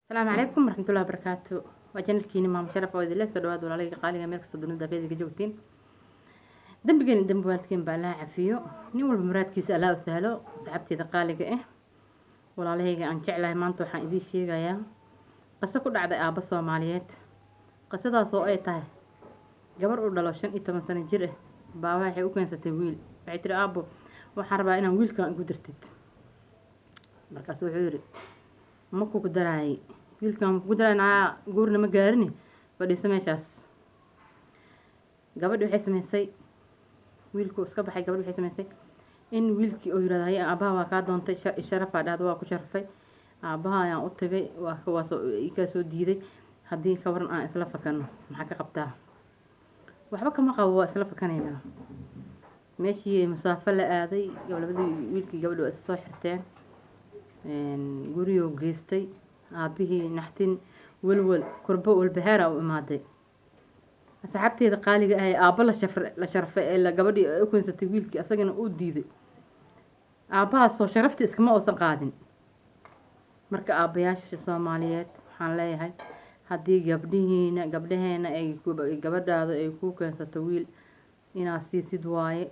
السلام عليكم ورحمة الله وبركاته. وجنلكيني مام شرف وإذا لسه دواد ولا لقى قالي ملك صدرنا دبيدي جوتين دنبجين دنب والدكين بالله عفيو نيول بمراد كيس ألا وسهلو تعبتي إذا قالي إيه ولا لهيجا أن جعله ما أنتو حان إذي شيء جايا قصة كل عدا أبا الصوماليات قصة صوئي تاه جبر أردلاشن إنت مثلا جره باوها حي وكان ستويل بعتر أبو وحربا أنا ويل كان قدرتت مركز وحوري ماكو قدراي wiilkan ku daraynaa guurna ma gaarini fadhiiso meeshaas gabadhi waxay sameysay wiilku iska baxay gabadhi waxay sameysay in wiilkii oo yiraahday aabaha waa ka doontay sharaf aad waa ku sharfay aabaha ayaan u tagay waa ka soo diiday hadii ka waran aan isla fakano maxaa ka qabtaa waxba kama qabo waa isla fakanayna meeshii musaafo la aaday gabadhii wiilkii gabadhu is soo xirteen guriyo geystay aabihii naxtin walwal kurbo walbahaara u imaaday asxaabteeda qaaliga ah aabba la sharfay ee gabadhii ay u keensatay wiilkii asagana uu diiday aabbaha soo sharafti iskama oosan qaadin marka aabbayaasha Soomaaliyeed waxaan leeyahay hadii gabdhaheena ay gabadhaada ay ku keensato wiil inaa siisid waaye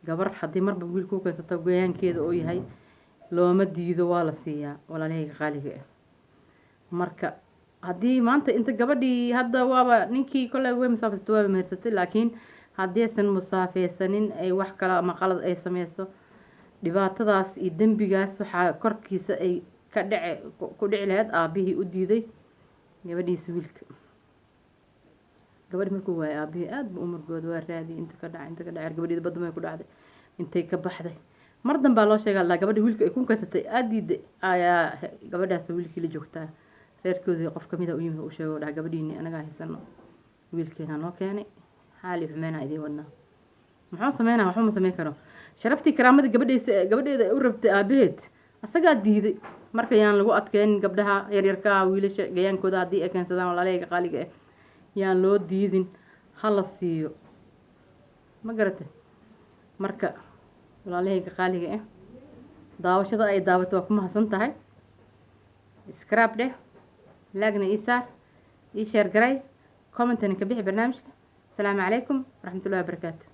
gabar hadii marba wiil ku keensato go'aankeeda oo yahay looma diido waa la siiyaa walaalahayga qaaliga ah marka hadii maanta inta gabadhii hadda waaba ninkii kale way musaafirtay waa meersatay laakiin hadii san musaafeysanin ay wax kala ama qalad ay sameyso dhibaatadaas iyo dambigaas waxa korkiisa ay ka ku dhici lahayd aabihii u diiday gabadhiisa wiilka gabadhi markuu waay aabihii aad buu umurgood waa raadi inta ka dhacay gabadhii badmay ku dhacday intay ka baxday mar dambe loo sheegay la gabadhii wiilka ay ku kaysatay aad diiday ayaa gabadhaas wiilkii la joogtaa reerkoodii qof kamid ah u yimid oo sheegay dhax gabadhiini anaga haysano wiilkeena noo keenay xaali xumeena idin wadna maxaa sameeyna waxa ma sameey karo sharaftii karaamada gabadheeda u rabtay aabaheed asaga diiday marka yaan lagu adkeen gabdhaha yaryarka wiilasha gayaankooda hadii ay keensadaan walaaleyga qaaliga ah yaan loo diidin hala siiyo ma garatay marka walaaleyga qaaliga ah daawashada ay daawato waa ku mahadsan tahay scrap de لاقنا إيسار إيشير قراي كومنتني كبيح برنامجك السلام عليكم ورحمة الله وبركاته.